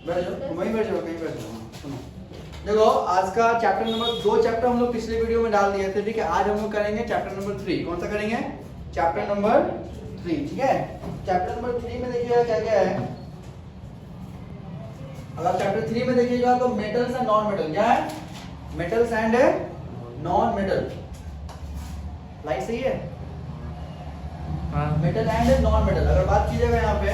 बैठ जाओ, वहीं बैठ जाओ, कहीं बैठ जाओ। सुनो, देखो आज का चैप्टर नंबर 2 चैप्टर हम लोग पिछले वीडियो में डाल दिए थे, ठीक है। आज हम लोग करेंगे चैप्टर नंबर 3। कौन सा करेंगे? चैप्टर नंबर 3, ठीक है। चैप्टर नंबर 3 में देखिएगा क्या क्या है। अगर चैप्टर 3 में देखिएगा तो मेटल्स एंड नॉन मेटल, क्या है? Metals and non metal. Light सही है? Metal and non metal. अगर बात कीजिएगा यहाँ पे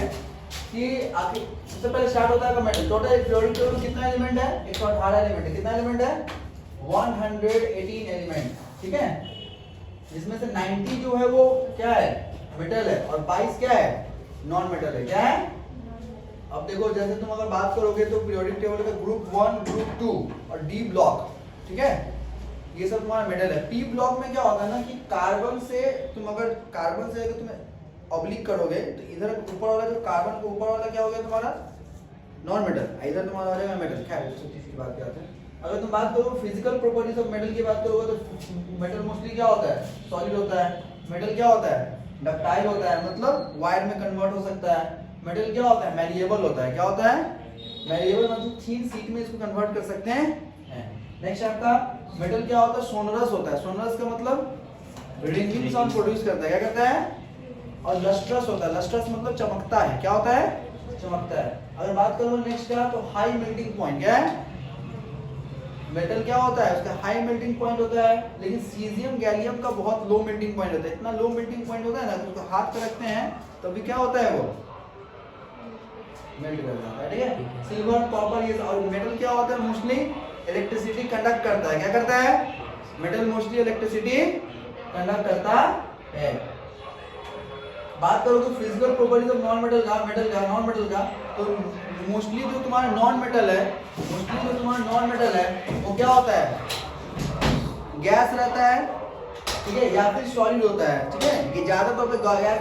कि आखिर सबसे पहले स्टार्ट होता है मेटल। टोटल पीरियोडिक टेबल में कितना एलिमेंट है? 118 एलिमेंट है। कितना एलिमेंट है? 118 एलिमेंट, ठीक है। जिसमें से 90 जो है वो क्या है? मेटल है, और 22 क्या है? नॉन मेटल है। क्या है? अब देखो, जैसे तुम अगर बात करोगे तो पीरियोडिक टेबल का ग्रुप 1, ग्रुप 2 और डी ब्लॉक, ठीक है, ये सब तुम्हारा मेटल है। पी ब्लॉक में क्या होता है ना कि कार्बन से तुम अगर तुम्हें ऑब्लिक करोगे तो इधर ऊपर वाला जो कार्बन के ऊपर वाला क्या हो गया तुम्हारा? Non metal. इधर तुम्हारा हो जाएगा मेटल। खैर उस चीज की बात करते हैं। अगर तुम बात करो फिजिकल प्रॉपर्टीज ऑफ मेटल की बात करोगे तो मेटल मोस्टली क्या होता है? सॉलिड होता है। मेटल क्या होता है? डक्टाइल होता है, मतलब वायर में कन्वर्ट हो सकता है। मेटल क्या होता है? मैलिएबल होता है। क्या होता है? मैलिएबल, मतलब थिन शीट में इसको कन्वर्ट कर सकते हैं। नेक्स्ट आपका मेटल क्या होता है? सोनरस होता है। सोनरस का मतलब रिंगिंग साउंड प्रोड्यूस करता है। क्या करता है? और लस्ट्रस होता है। लस्ट्रस मतलब चमकता है। क्या होता है? चमकता है। अगर बात करो नेक्स्ट का तो हाई मेल्टिंग पॉइंट। क्या है? मेटल क्या होता है? उसका हाई मेल्टिंग पॉइंट होता है, लेकिन सीजियम गैलियम का बहुत लो मेल्टिंग पॉइंट होता है। इतना लो मेल्टिंग पॉइंट होता है ना, तो उसको हाथ पे रखते हैं तभी क्या होता है? वो मेल्ट कर जाता है, ठीक है। सिल्वर, कॉपर, ये और मेटल क्या होता है? मोस्टली इलेक्ट्रिसिटी कंडक्ट करता है। क्या करता है? मेटल मोस्टली इलेक्ट्रिसिटी कंडक्ट करता है। बात करो तो physical properties of non metal का, मेटल का, नॉन मेटल का, तो मोस्टली जो तुम्हारा नॉन मेटल है, वो क्या होता है? गैस रहता है, ठीक है, या फिर सॉलिड होता है, ठीक है। ये ज्यादातर पे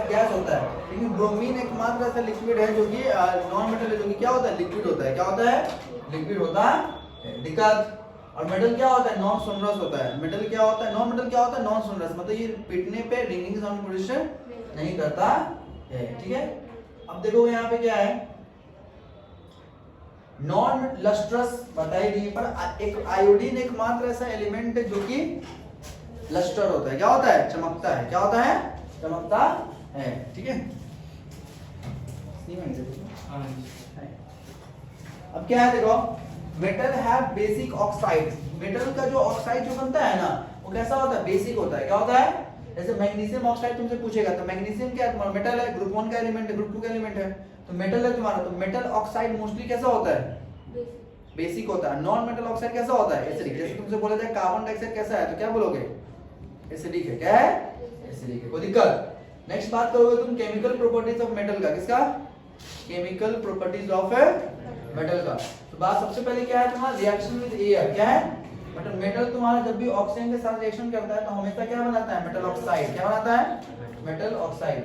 गैस होता है, लेकिन ब्रोमीन एकमात्र ऐसा लिक्विड है जो कि नॉन मेटल है, जो कि क्या होता है? लिक्विड होता है। क्या होता है? लिक्विड होता है। दिक्कत। और मेटल क्या होता है? नॉन सोनरस होता है। मेटल क्या होता है? नॉन मेटल क्या होता है? नॉन सोनरस, मतलब ये पिटने पे रिंगिंग साउंड प्रोड्यूस नहीं करता है, ठीक है। अब देखो यहाँ पे क्या है? नॉन लस्ट्रस बताई दी, पर एक आयोडीन एकमात्र ऐसा एलिमेंट है जो कि लस्टर होता है। क्या होता है? चमकता है। क्या होता है? चमकता है, ठीक है। अब क्या है देखो, metal have basic oxide. Metal का जो ऑक्साइड जो बनता है ना, वो कैसा होता है? बेसिक होता है। क्या होता है? जैसे मैग्नीशियम ऑक्साइड तुमसे पूछेगा तो मैग्नीशियम क्या है तुम्हारा? मेटल है, ग्रुप 1 का एलिमेंट है, ग्रुप 2 का एलिमेंट है, तो मेटल है तुम्हारा। तो मेटल ऑक्साइड मोस्टली कैसा होता है? बेसिक होता है। नॉन मेटल ऑक्साइड कैसा होता है? एसिडिक। जैसे तुमसे बोला जाए कार्बन डाइऑक्साइड कैसा है, तो क्या बोलोगे? एसिडिक है। क्या है? एसिडिक है। कोई दिक्कत? नेक्स्ट बात करोगे तुम केमिकल प्रॉपर्टीज ऑफ मेटल का। किसका? केमिकल प्रॉपर्टीज ऑफ मेटल का। तो बात सबसे पहले क्या है तुम्हारा? Reaction with air. क्या है? मतलब मेटल तुम्हारा जब भी ऑक्सीजन के साथ रिएक्शन करता है तो हमेशा क्या बनाता है? Metal oxide. क्या बनाता है? Metal oxide.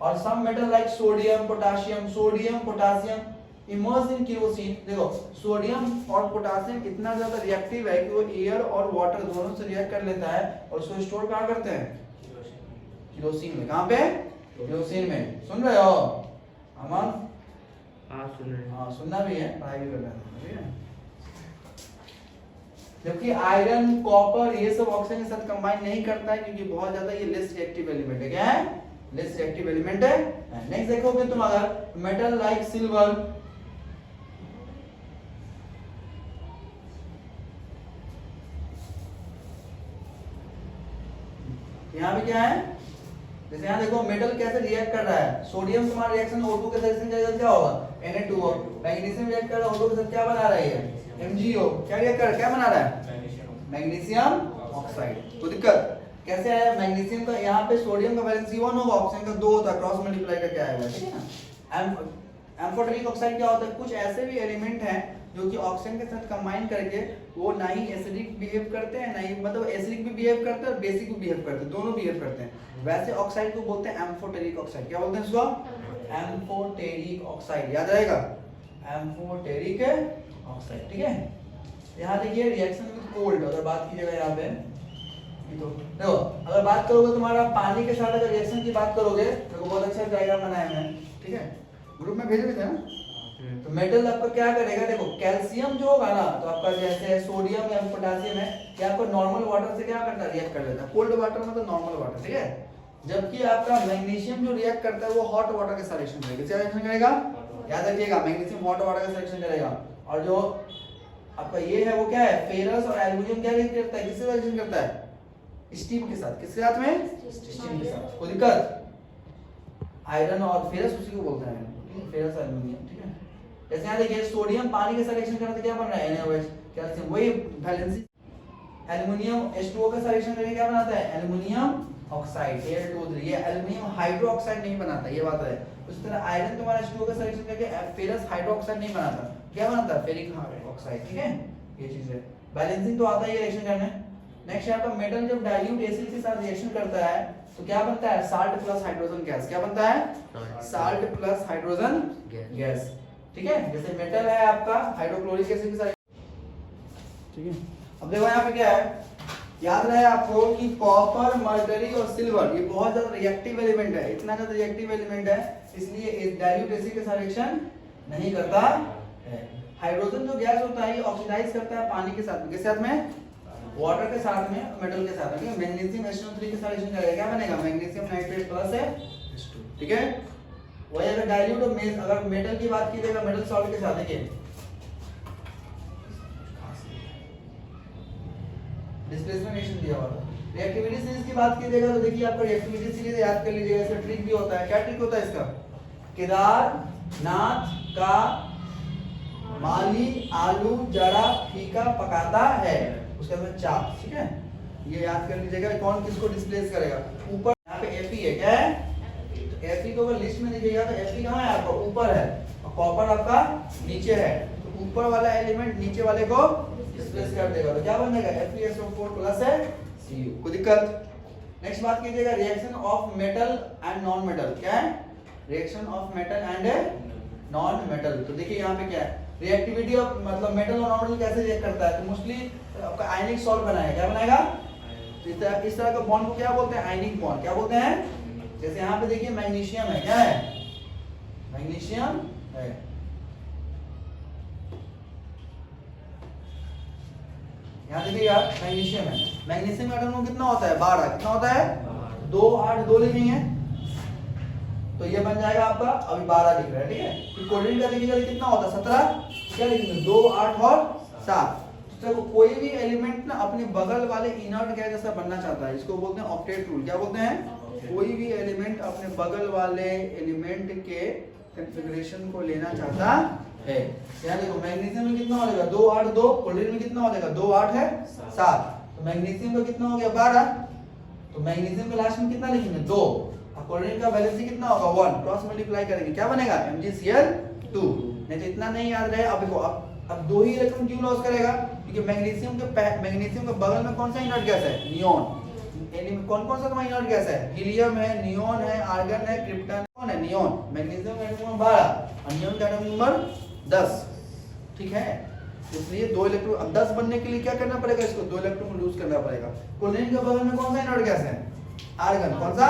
और some metal like sodium, potassium emerge in kerosene. देखो सोडियम और पोटासियम इतना ज्यादा रिएक्टिव है कि वो एयर और वाटर दोनों से रिएक्ट कर लेता है, और उसको स्टोर कहाँ करते हैं? केरोसिन में। कहाँ पे? केरोसिन में। सुन रहे हो अमन? हाँ सुन रहे हैं। हाँ सुनना भी है, पढ़ाई भी करना है। जबकि आयरन, कॉपर ये सब ऑक्सीजन के साथ कंबाइन नहीं करता है, क्योंकि बहुत ज्यादा ये लेस रिएक्टिव एलिमेंट है। क्या है? लेस रिएक्टिव एलिमेंट है। नेक्स्ट देखोगे तुम अगर मेटल लाइक सिल्वर, यहाँ पे क्या है? जैसे यहाँ देखो मेटल कैसे रिएक्ट कर रहा है। सोडियम तुम्हारा रिएक्शन O2 के साथ क्या होगा? Na2O। मैग्नीशियम रिएक्ट कर रहा है O2 के साथ, क्या बना रहा है? MgO। क्या रिएक्ट कर रहा है? क्या बना रहा है? Magnesium oxide. तो दिक्कत कैसे आया? मैग्नीशियम का यहाँ पे सोडियम का वैलेंसी 1 होगा, ऑक्सीजन का 2 होता है, क्रॉस मल्टीप्लाई करके आएगा, ठीक है ना। एम्फोटेरिक ऑक्साइड क्या होता है? कुछ ऐसे भी एलिमेंट हैं जो कि ऑक्सीजन के साथ कंबाइन करके वो ना ही एसिडिक बिहेव करते हैं, ना ही मतलब एसिडिक भी बिहेव करते हैं और बेसिक भी बिहेव करते हैं, दोनों बिहेव करते हैं। वैसे ऑक्साइड को बोलते हैं एम्फोटेरिक ऑक्साइड। क्या बोलते हैं इसको? Amphoteric oxide. याद रहेगा? एम्फोटेरिक ऑक्साइड, ठीक है। यहाँ देखिए रिएक्शन विद कोल्ड, अगर बात कीजिएगा यहाँ पे तो देखो, अगर बात करोगे तुम्हारा पानी के साथ अगर रिएक्शन की बात करोगे तो बहुत अच्छा डायग्राम बनाया है, ठीक है, ग्रुप में भेजे भी थे ना। तो मेटल आपका क्या करेगा, देखो कैल्शियम जो होगा ना, तो आपका जैसे सोडियम या पोटेशियम है, क्या आपको नॉर्मल वाटर से क्या करता है, रिएक्ट कर लेता है, कोल्ड वाटर में तो नॉर्मल वाटर, ठीक है। जबकि आपका मैग्नीशियम जो रिएक्ट करता है वो हॉट वाटर के साथ रिएक्शन करेगा, किससे रिएक्शन करेगा, याद रखिएगा मैग्नीशियम हॉट वाटर के साथ रिएक्शन करेगा। और जो आपका ये है वो क्या है, फेरस और एल्युमिनियम क्या रिएक्ट करता है, किससे रिएक्शन करता है, स्टीम के साथ, किसके साथ में, स्टीम के साथ। कोई दिक्कत, आयरन और फेरस उसी को बोलते हैं, फेरस एल्युमिनियम, ठीक है। जैसे यहाँ देखिए सोडियम पानी के साथ रिएक्शन करने से क्या बन रहा है, NaOH, कैल्शियम, वही वैलेंसी। एल्युमिनियम H2O के साथ रिएक्शन करके क्या बनाता है, एल्युमिनियम ऑक्साइड, Al2O3, ये एल्युमिनियम हाइड्रोक्साइड नहीं बनाता, ये बात है। उसी तरह आयरन तुम्हारा H2O के साथ रिएक्शन करके फेरस हाइड्रोक्साइड नहीं बनाता, क्या बनाता है, फेरिक ऑक्साइड, ठीक है। ये चीज है, बैलेंसिंग तो आता ही है रिएक्शन करने। नेक्स्ट यहाँ पर मेटल जब डाइल्यूट एसिड के साथ रिएक्शन करता है तो क्या बनता है, साल्ट प्लस हाइड्रोजन गैस, क्या बनता है, साल्ट प्लस हाइड्रोजन गैस, ठीक है। जैसे मेटल है आपका हाइड्रोक्लोरिक एसिड के साथ, ठीक है। अब देखो यहाँ पे क्या है, याद रहे आपको कि कॉपर, मर्करी और सिल्वर ये बहुत ज्यादा रिएक्टिव एलिमेंट है, इतना ज्यादा रिएक्टिव एलिमेंट है, इसलिए इस डाइल्यूट एसिड के साथ रिएक्शन नहीं करता है। हाइड्रोजन जो गैस होता है ये ऑक्सीडाइज करता है पानी के साथ, किसके साथ में, वाटर के साथ में, मेटल के साथ में। मैग्नीशियम H2O3 के साथ रिएक्शन करेगा, क्या बनेगा, मैग्नीशियम नाइट्रेट प्लस है H2, ठीक है। वही अगर डाइल्यूट अगर मेटल की बात कीजिएगा, मेटल सॉल्ट के साथ, देखिए डिस्प्लेसमेंट रिएक्शन दिया हुआ है। रिएक्टिविटी सीरीज की बात कीजिएगा तो देखिए आपका रिएक्टिविटी सीरीज याद कर लीजिएगा, इसका ट्रिक भी होता है। क्या ट्रिक होता है इसका, केदारनाथ का माली आलू जरा फीका पकाता है, उसके अंदर चाप, ठीक है। ये याद कर लीजिएगा, कौन किसको डिस्प्लेस करेगा, ऊपर यहाँ पे Fe है, क्या है, तो Fe को अगर लिस्ट में देखिएगा तो Fe कहाँ है आपका, ऊपर है, और कॉपर आपका नीचे है, तो ऊपर वाला एलिमेंट नीचे वाले को डिस्प्लेस कर देगा, तो क्या बनेगा, FeSO4 प्लस है Cu, कोई दिक्कत। नेक्स्ट बात कीजिएगा, reaction of metal and non metal, क्या है, reaction of metal and non metal. तो देखिए यहाँ पे क्या है, रिएक्टिविटी ऑफ मतलब मेटल और नॉन मेटल कैसे रिएक्ट करता है, तो मोस्टली आपका आयनिक सॉल्ट बनाएगा, क्या बनाएगा, तो इस तरह का बॉन्ड को क्या बोलते हैं, आयनिक बॉन्ड, क्या बोलते हैं। जैसे यहाँ पे देखिए मैग्नीशियम है, क्या है, मैग्नीशियम है, यहाँ देखिएगा मैग्नीशियम है, मैग्नीशियम का एटम कितना होता है, 12, कितना होता है, 2 8 2 लिखेंगे तो ये बन जाएगा आपका, अभी 12 लिख रहा है, ठीक है। तो क्लोरीन का देखिएगा कितना होता है, 17, क्या लिखेंगे, 2 8 और 7। तो कोई भी एलिमेंट ना अपने बगल वाले इनर्ट गैस जैसा बनना चाहता है, इसको बोलते हैं ऑक्टेट रूल, क्या बोलते हैं, कोई भी एलिमेंट अपने बगल वाले एलिमेंट के कॉन्फ़िगरेशन को लेना चाहता है। यहाँ देखो मैग्नीशियम में कितना हो जाएगा, 2 8 2, क्लोरीन में कितना हो जाएगा, 2 8 है 7, तो मैग्नीशियम का कितना हो गया 12, तो मैग्नीशियम के लास्ट में कितना लिखेंगे 2, और क्लोरीन का वैलेंसी कितना होगा 1, क्रॉस मल्टीप्लाई करेंगे क्या बनेगा MgCl2। नहीं तो इतना नहीं याद रहे, अब देखो अब 2 ही इलेक्ट्रॉन क्यों लॉस करेगा, क्योंकि मैग्नीशियम के बगल में कौन सा इनर्ट गैस है, नियॉन। कौन कौन सा तुम्हारा इनर्ट गैस है, हीलियम है, नियॉन है, आर्गन है, क्रिप्टन, कौन है, नियॉन। मैग्नीशियम का एटम नंबर 12 और नियॉन का एटम नंबर 10, ठीक है। इसलिए 2 इलेक्ट्रॉन, अब 10 बनने के लिए क्या करना पड़ेगा, इसको 2 इलेक्ट्रॉन लूज करना पड़ेगा। क्लोरीन के बगल में कौन सा इनर्ट गैस है, आर्गन, कौन सा,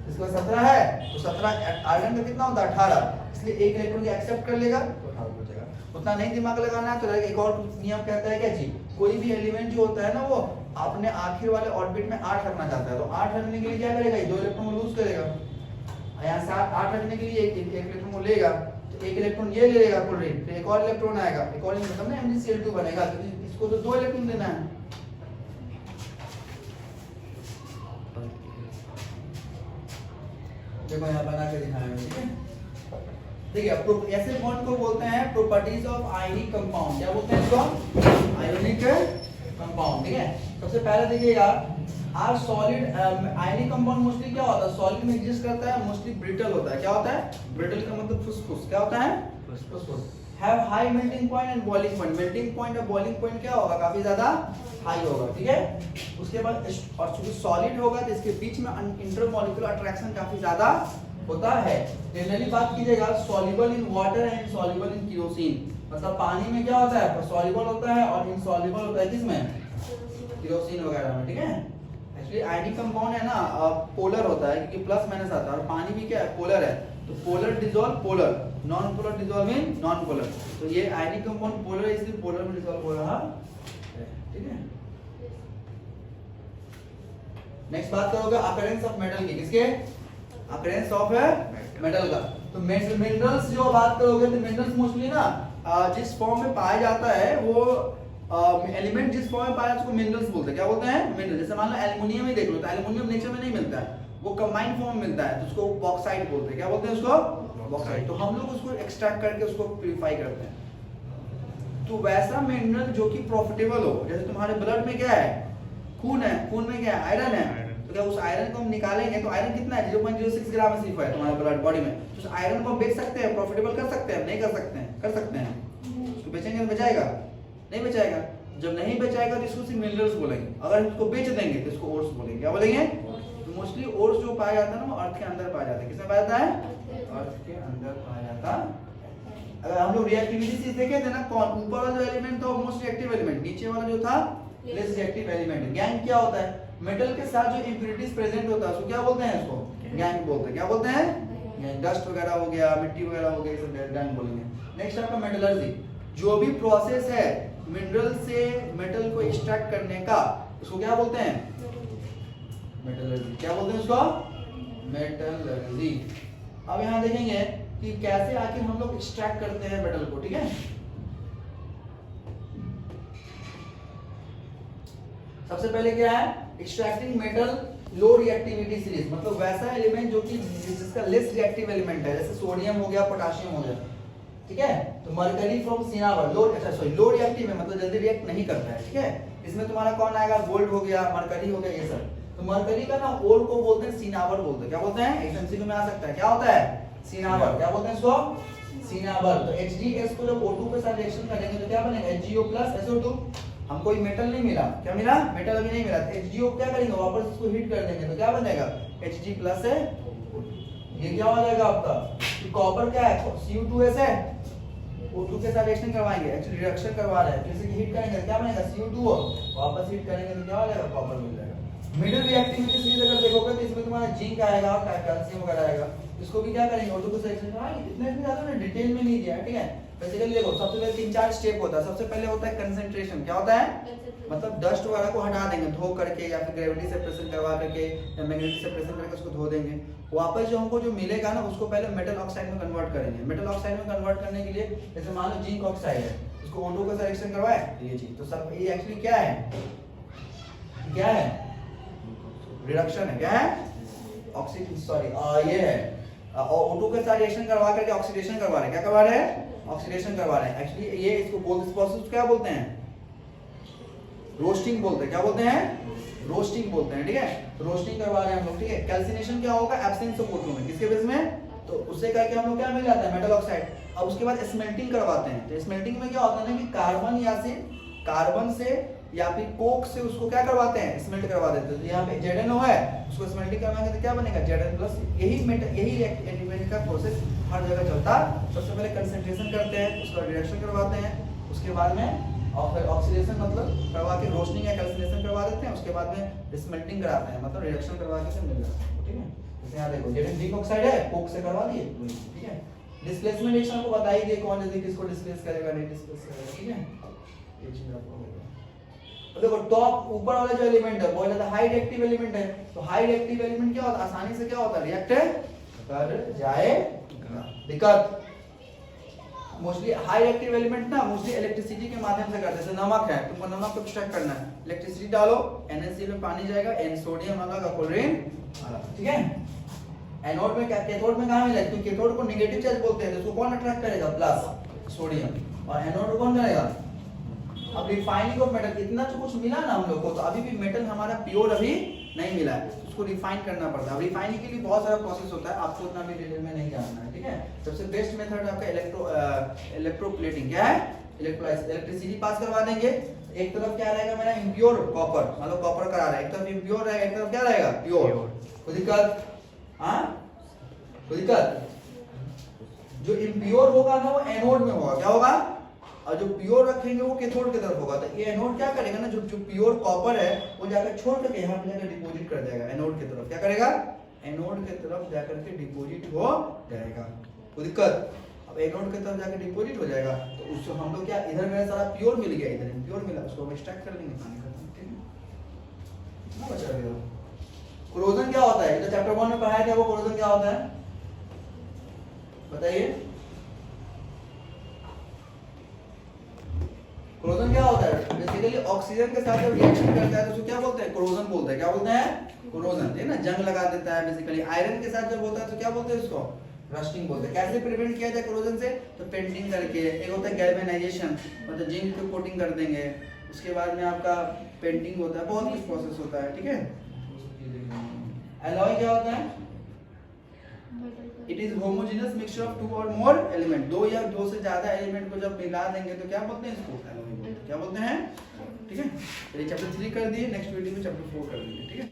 इसका 17 है, तो 17 आर्गन का कितना होता है 18, इसलिए एक इलेक्ट्रॉन एक्सेप्ट कर लेगा तो 18 हो जाएगा। उतना नहीं दिमाग लगाना है तो एक और नियम कहता है क्या जी, कोई भी एलिमेंट जो होता है ना वो अपने आखिर वाले ऑर्बिट में 8 रखना चाहता है, तो 8 रखने के लिए क्या करेगा, 2 इलेक्ट्रॉन लूज करेगा, यहाँ 7 8 रखने के लिए एक इलेक्ट्रॉन लेगा, तो एक इलेक्ट्रॉन ये ले लेगा क्लोरीन, फिर एक और इलेक्ट्रॉन आएगा, एक और मतलब ना MgCl2 बनेगा, तो इसको तो 2 इलेक्ट्रॉन देना है। देखो यहाँ बना के दिखाया है, ठीक है। देखिए ऐसे बॉन्ड को बोलते हैं प्रॉपर्टीज ऑफ आयनिक कंपाउंड, क्या बोलते हैं इसको, आयनिक कंपाउंड, ठीक है। सबसे पहले देखिएगा are solid, ionic compound mostly क्या होता है, सॉलिड में एग्जिस्ट करता है, मोस्टली ब्रिटल होता है, क्या होता है, ब्रिटल का मतलब फुसफुस, क्या होता है, फुसफुस। Have high melting point and boiling point, melting point और बॉइलिंग पॉइंट क्या होगा, काफी ज्यादा हाई होगा, ठीक है। उसके बाद और चूंकि सॉलिड होगा तो इसके बीच में इंटरमॉलिक्यूलर अट्रैक्शन काफी ज्यादा होता है। जनरली बात कीजिएगा soluble in water and soluble in kerosene, मतलब पानी में क्या होता है, सॉल्युबल होता है और इनसॉल्युबल होता है किसमें, केरोसिन वगैरह में, ठीक है। एक्चुअली आयनिक कंपाउंड है ना पोलर होता है, क्योंकि प्लस माइनस आता है, और पानी भी क्या है पोलर है, तो polar dissolve polar, non polar dissolve mean non polar. तो ये आयनिक कंपाउंड पोलर है इसलिए पोलर में डिसॉल्व हो रहा है, ठीक है। नेक्स्ट बात करोगे अपीयरेंस ऑफ मेटल की, किसके? अपीयरेंस ऑफ मेटल का। तो मिनरल्स जो बात करोगे तो मिनरल्स मोस्टली ना जिस फॉर्म में पाया जाता है वो एलिमेंट जिस फॉर्म में पाया जाता है उसको मिनरल्स बोलते हैं। क्या बोलते हैं? मिनरल। जैसे मान लो एल्युमिनियम ही देख लो, तो एल्युमिनियम नेचर में नहीं मिलता है, वो कंबाइंड फॉर्म में मिलता है, तो उसको बॉक्साइट बोलते हैं। क्या बोलते हैं उसको? बॉक्साइट। तो हम लोग उसको एक्सट्रैक्ट करके उसको प्यूरिफाई करते हैं। तो वैसा मिनरल जो कि प्रॉफिटेबल हो, जैसे तुम्हारे ब्लड में क्या है? खून है, खून में क्या है? आयरन है। तो क्या उस आयरन को हम निकालेंगे तो आयरन कितना है? 0.06 ग्राम सिर्फ है तुम्हारे ब्लड बॉडी में। तो उस आयरन को हम बेच सकते हैं, प्रॉफिटेबल कर सकते हैं? नहीं कर सकते हैं। कर सकते हैं। उसको बेचेंगे तो बेचाएगा? नहीं बेचाएगा। जब नहीं बेचाएगा तो इसको सिर्फ मिनरल्स बोलेंगे। अगर इसको बेच देंगे तो इसको ओर्स बोलेंगे। क्या बोलेंगे? तो मोस्टली ओर्स जो पाया जाता है ना वो अर्थ के अंदर पाया जाता है। किसमें पाया जाता है? अर्थ के अंदर पाया जाता है। अगर हम लोग रिएक्टिविटी चीज देखे थे ना, कौन ऊपर वाला जो एलिमेंट था वो मोस्ट रिएक्टिव एलिमेंट, नीचे वाला जो था लेस रिएक्टिव एलिमेंट। गैंग क्या होता है? मेटल के साथ जो इंप्यूरिटीज प्रेजेंट होता है उसको क्या बोलते हैं? इसको गैंग बोलते हैं। क्या बोलते हैं? गैंग। डस्ट वगैरह हो गया, मिट्टी वगैरह हो गया, ये सब गैंग बोलेंगे। नेक्स्ट आपका मेटलर्जी, जो भी प्रोसेस है मिनरल से मेटल को एक्सट्रैक्ट करने का, उसको क्या बोलते हैं? मेटलर्जी। क्या बोलते हैं उसको? मेटलर्जी। अब यहाँ देखेंगे कि कैसे आखिर हम लोग एक्सट्रैक्ट करते हैं मेटल को, ठीक है। सबसे पहले क्या है? एक्सट्रैक्टिंग मेटल लो रिएक्टिविटी सीरीज, मतलब वैसा एलिमेंट जो कि जिसका लेस रिएक्टिव एलिमेंट है, जैसे सोडियम हो गया, पोटेशियम हो गया, ठीक है। तो मरकरी फ्रॉम सिनाबर, लो रिएक्टिव है, मतलब जल्दी रिएक्ट नहीं करता है, ठीक है। इसमें तुम्हारा कौन आएगा? गोल्ड हो गया, मरकरी हो गया, ये सब। तो मरकरी का ना ओर को बोलते हैं सिनाबर बोलते हैं। क्या बोलते हैं? एमसीक्यू में आ सकता है। क्या होता है? सिनाबर। क्या बोलते हैं इसको? सिनाबर। तो HDS को जब O2 के साथ रिएक्शन करेंगे तो क्या बनेगा? HgO + SO2। हमको ये मेटल नहीं मिला, क्या मिला? मेटल अभी नहीं मिला। तो HgO क्या करेंगे? वापस इसको हीट कर देंगे तो क्या बनेगा? Hg प्लस है। ये क्या हो जाएगा आपका? कॉपर क्या है? Cu2s है, O2 के साथ रिएक्शन करवाएंगे, एक्चुअली रिएक्शन करवा रहे हैं, जैसे कि हीट करेंगे क्या बनेगा? Cu2, वापस हीट करेंगे तो क्या हो जाएगा? कॉपर मिल जाएगा। मिडिल रिएक्टिविटी सीरीज अगर देखोगे तो इसमें तुम्हारा जिंक आएगा और कैल्शियम वगैरह आएगा। इसको भी क्या करेंगे? O2 के साथ रिएक्शन कराएंगे। इतने इसमें ज्यादा ना डिटेल में नहीं दिया है, ठीक है। बेसिकली देखो सबसे पहले 3-4 स्टेप होता है। सबसे पहले होता है कंसंट्रेशन। क्या होता है? मतलब डस्ट वगैरह को हटा देंगे, धो करके या फिर ग्रेविटी से प्रेशर करवा करके या मैग्नेटिक से प्रेशर करके उसको धो देंगे। वापस जो हमको जो मिलेगा ना उसको पहले मेटल ऑक्साइड में कन्वर्ट करेंगे। मेटल ऑक्साइड में कन्वर्ट करने के लिए जैसे मान लो जिंक ऑक्साइड है, उसको O2 के साथ रिएक्शन करवाए तो ये चीज, तो सब ये एक्चुअली क्या है? क्या है? रिडक्शन है। क्या है? ये है O2 के साथ रिएक्शन करवा करके ऑक्सीडेशन करवा रहे हैं। क्या करवा रहे हैं? ऑक्सीडेशन करवा रहे हैं। एक्चुअली ये इसको बोलते इस प्रोसेस क्या बोलते हैं? रोस्टिंग बोलते हैं। क्या बोलते हैं? रोस्टिंग बोलते हैं, ठीक है। रोस्टिंग करवा रहे हैं हम लोग, ठीक है। कैल्सिनेशन क्या होगा? एब्सेंस ऑफ O2 में, किसके बेस में? तो उससे करके हम लोग क्या मिल जाता है? Metal oxide. अब उसके बाद स्मेल्टिंग करवाते हैं। तो स्मेल्टिंग में क्या होता है ना कि कार्बन से या फिर कोक से उसको क्या करवाते हैं? स्मेल्ट करवा देते हैं। तो यहाँ पे ZnO है, उसको स्मेल्टिंग करवाएंगे तो क्या बनेगा? Zn+। यही एलिमेंट का प्रोसेस हर जगह चलता है। सबसे पहले कंसंट्रेशन करते हैं, उसका रिएक्शन करवाते हैं, उसके बाद में ऑक्सीडेशन मतलब करवा के रोस्टिंग या कैल्सिनेशन करवा देते हैं, उसके बाद में स्मेल्टिंग कराते हैं, मतलब रिएक्शन करवा के मिल जाता है, ठीक है। जैसे यहाँ देखो जिंक ऑक्साइड है, कोक से करवा दिए, ठीक है। डिस्प्लेसमेंट रिएक्शन को बता ही दिए कौन जल्दी किसको डिस्प्लेस करेगा, नहीं डिस्प्लेस करेगा, ठीक है। ये चीज आपको होगा। तो देखो टॉप ऊपर वाला जो एलिमेंट है वो ज्यादा हाई रिएक्टिव एलिमेंट है। तो हाई रिएक्टिव एलिमेंट क्या होता है? आसानी से क्या होता है? रिएक्ट कर जाएगा। दिक्कत मोस्टली हाई रिएक्टिव एलिमेंट ना मोस्टली इलेक्ट्रिसिटी के माध्यम से करते हैं। जैसे नमक है, तुमको नमक को एक्सट्रैक्ट करना है, इलेक्ट्रिसिटी डालो, NaCl में पानी जाएगा, N सोडियम अलग, क्लोरीन अलग, ठीक है। एनोड में क्या, कैथोड में कहां मिलेगा? क्योंकि कैथोड को नेगेटिव चार्ज बोलते हैं, तो उसको कौन अट्रैक्ट करेगा? Plus sodium. और एनोड को कौन करेगा? अब रिफाइनिंग ऑफ मेटल, इतना तो कुछ मिला ना हम लोग को, तो अभी भी मेटल हमारा प्योर अभी नहीं मिला है, उसको रिफाइन करना पड़ता है। अब रिफाइनिंग के लिए बहुत सारा प्रोसेस होता है, आपको उतना भी डिटेल में नहीं जानना है, ठीक है। सबसे बेस्ट मेथड आपका इलेक्ट्रोप्लेटिंग। क्या है? इलेक्ट्रिसिटी पास करवा देंगे। एक तरफ क्या रहेगा मेरा? इम्प्योर कॉपर, मतलब कॉपर करा रहा है, एक तरफ इम्प्योर रहेगा, एक तरफ क्या रहेगा? प्योर। कोई दिक्कत? हाँ, कोई दिक्कत? जो इम्प्योर होगा ना वो एनोड में होगा, क्या होगा? और जो प्योर रखेंगे वो कैथोड की तरफ होगा। तो ये एनोड क्या करेगा ना, जो प्योर कॉपर है वो जाकर छोड़ करके यहाँ पे जाकर डिपॉजिट कर देगा एनोड की तरफ। क्या करेगा? एनोड के तरफ जाकर के डिपॉजिट हो जाएगा। कोई दिक्कत? अब एनोड के तरफ जाकर डिपॉजिट हो जाएगा तो उसको हम लोग क्या, इधर मेरा सारा प्योर मिल गया, इधर प्योर मिला, उसको हम एक्सट्रैक्ट कर लेंगे पानी खत्म। ठीक है, कितना बचा गया? कोरोजन क्या होता है? तो चैप्टर 1 में पढ़ाया था वो कोरोजन क्या होता है बताइए। कोरोजन क्या होता है? बेसिकली ऑक्सीजन के साथ जब रिएक्शन करता है तो उसको क्या बोलते हैं? कोरोजन बोलते हैं। क्या बोलते हैं? कोरोजन, है ना, जंग लगा देता है बेसिकली। आयरन के साथ जब होता है तो क्या बोलते हैं उसको? रस्टिंग बोलते हैं। कैसे प्रिवेंट किया जाए कोरोजन से? तो पेंटिंग करके। एक होता है गैल्वेनाइजेशन, मतलब जिंक को कोटिंग कर देंगे, उसके बाद में आपका पेंटिंग होता है, बहुत कुछ प्रोसेस होता है। ठीक है, एलॉय क्या होता है? It is homogeneous mixture of 2 और मोर एलिमेंट। 2 या 2 से ज्यादा एलिमेंट को जब मिला देंगे तो क्या बोलते हैं इसको? एलॉय बोलते हैं। क्या बोलते हैं? ठीक है, चलिए चैप्टर 3 कर दिए, नेक्स्ट वीडियो में चैप्टर 4 कर देंगे। ठीक है।